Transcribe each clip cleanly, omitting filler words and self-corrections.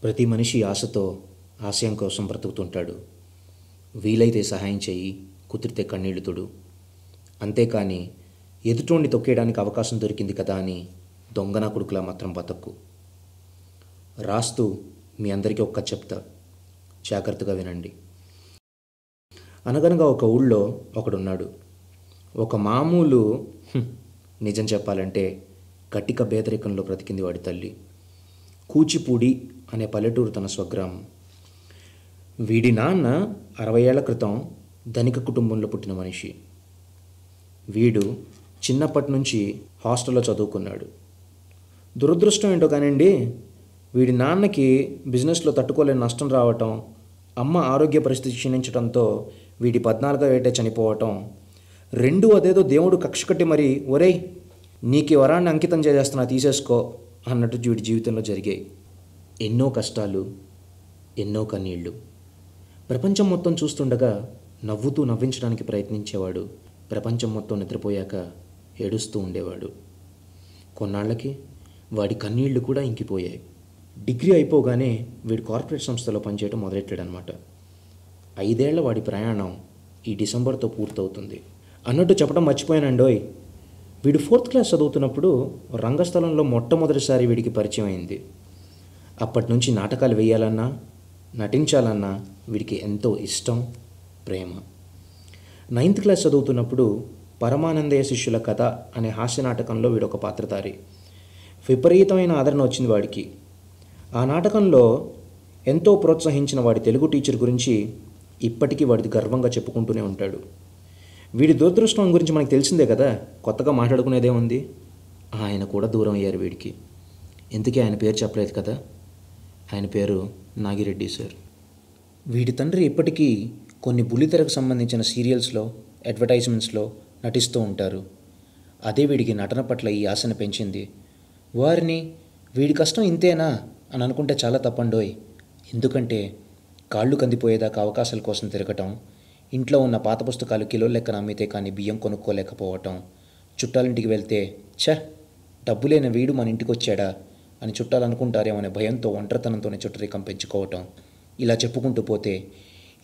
ప్రతి మనిషి ఆశతో ఆశయం కోసం బ్రతుకుతుంటాడు. వీలైతే సహాయం చెయ్యి, కుదిరితే కన్నీళ్లు తుడు. అంతేకాని ఎదుటోడిని తొక్కేయడానికి అవకాశం దొరికింది కదా అని దొంగన కొడుకులా మాత్రం బతక్కు. రాస్తూ మీ అందరికీ ఒక్క చెప్తా, జాగ్రత్తగా వినండి. అనగనగా ఒక ఊళ్ళో ఒకడున్నాడు. ఒక మామూలు నిజం చెప్పాలంటే కటిక పేదరికంలో బ్రతికింది వాడి తల్లి. కూచిపూడి అనే పల్లెటూరు తన స్వగ్రామం. వీడి నాన్న 60 ఏళ్ల క్రితం ధనిక కుటుంబంలో పుట్టిన మనిషి. వీడు చిన్నప్పటి నుంచి హాస్టల్లో చదువుకున్నాడు. దురదృష్టం ఏంటో కానివ్వండి, వీడి నాన్నకి బిజినెస్లో తట్టుకోలేని నష్టం రావటం, అమ్మ ఆరోగ్య పరిస్థితి క్షీణించడంతో వీడి 14వ ఏటే చనిపోవటం, రెండూ అదేదో దేవుడు కక్ష కట్టి మరి ఒరేయ్ నీకు ఈ వరాన్ని అంకితం చేసేస్తున్నా తీసేసుకో అన్నట్టు వీడి జీవితంలో జరిగాయి. ఎన్నో కష్టాలు, ఎన్నో కన్నీళ్ళు. ప్రపంచం మొత్తం చూస్తుండగా నవ్వుతూ నవ్వించడానికి ప్రయత్నించేవాడు. ప్రపంచం మొత్తం నిద్రపోయాక ఏడుస్తూ ఉండేవాడు. కొన్నాళ్లకి వాడి కన్నీళ్లు కూడా ఇంకిపోయాయి. డిగ్రీ అయిపోగానే వీడు కార్పొరేట్ సంస్థలో పనిచేయడం మొదలెట్టాడనమాట. 5 ఏళ్ల వాడి ప్రయాణం ఈ డిసెంబర్తో పూర్తవుతుంది. అన్నట్టు చెప్పడం మర్చిపోయానండోయ్, వీడు 4th క్లాస్ చదువుతున్నప్పుడు రంగస్థలంలో మొట్టమొదటిసారి వీడికి పరిచయం అయింది. అప్పటి నుంచి నాటకాలు వేయాలన్నా, నటించాలన్నా వీడికి ఎంతో ఇష్టం, ప్రేమ. 9th క్లాస్ చదువుతున్నప్పుడు పరమానందయ్య శిష్యుల కథ అనే హాస్య నాటకంలో వీడొక పాత్రధారి. విపరీతమైన ఆదరణ వచ్చింది వాడికి. ఆ నాటకంలో ఎంతో ప్రోత్సహించిన వాడి తెలుగు టీచర్ గురించి ఇప్పటికీ వాడిది గర్వంగా చెప్పుకుంటూనే ఉంటాడు. వీడి దురదృష్టం గురించి మనకు తెలిసిందే కదా, కొత్తగా మాట్లాడుకునేదే ఉంది. ఆయన కూడా దూరం అయ్యారు వీడికి. ఎందుకే ఆయన పేరు చెప్పలేదు కదా, ఆయన పేరు నాగిరెడ్డి సార్. వీడి తండ్రి ఇప్పటికీ కొన్ని బుల్లితెరకు సంబంధించిన సీరియల్స్లో, అడ్వర్టైజ్మెంట్స్లో నటిస్తూ ఉంటారు. అదే వీడికి నటన పట్ల ఈ ఆశను పెంచింది. వారిని వీడి కష్టం ఇంతేనా అని అనుకుంటే చాలా తప్పండోయ్. ఎందుకంటే కాళ్ళు కందిపోయేదాకా అవకాశాల కోసం తిరగటం, ఇంట్లో ఉన్న పాత పుస్తకాలు కిలో లెక్కన అమ్మితే కానీ బియ్యం కొనుక్కోలేకపోవటం, చుట్టాలింటికి వెళ్తే డబ్బు లేని వీడు మన ఇంటికి వచ్చాడా అని చుట్టాలు అనుకుంటారేమనే భయంతో ఒంటరితనంతోనే చుట్టరికం పెంచుకోవటం, ఇలా చెప్పుకుంటూ పోతే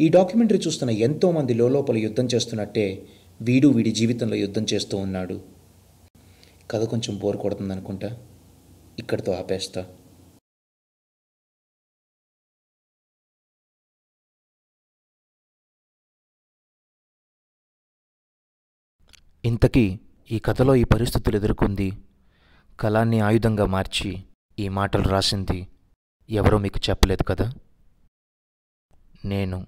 ఈ డాక్యుమెంటరీ చూస్తున్న ఎంతోమంది లోపల యుద్ధం చేస్తున్నట్టే వీడి జీవితంలో యుద్ధం చేస్తూ ఉన్నాడు. కథ కొంచెం బోర్ కొడుతుంది అనుకుంటా, ఇక్కడితో ఆపేస్తా. ఇంతకీ ఈ కథలో ఈ పరిస్థితులు ఎదుర్కొంది, కళాన్ని ఆయుధంగా మార్చి ఈ మాటలు రాసింది ఎవరో మీకు చెప్పలేదు కదా, నేను.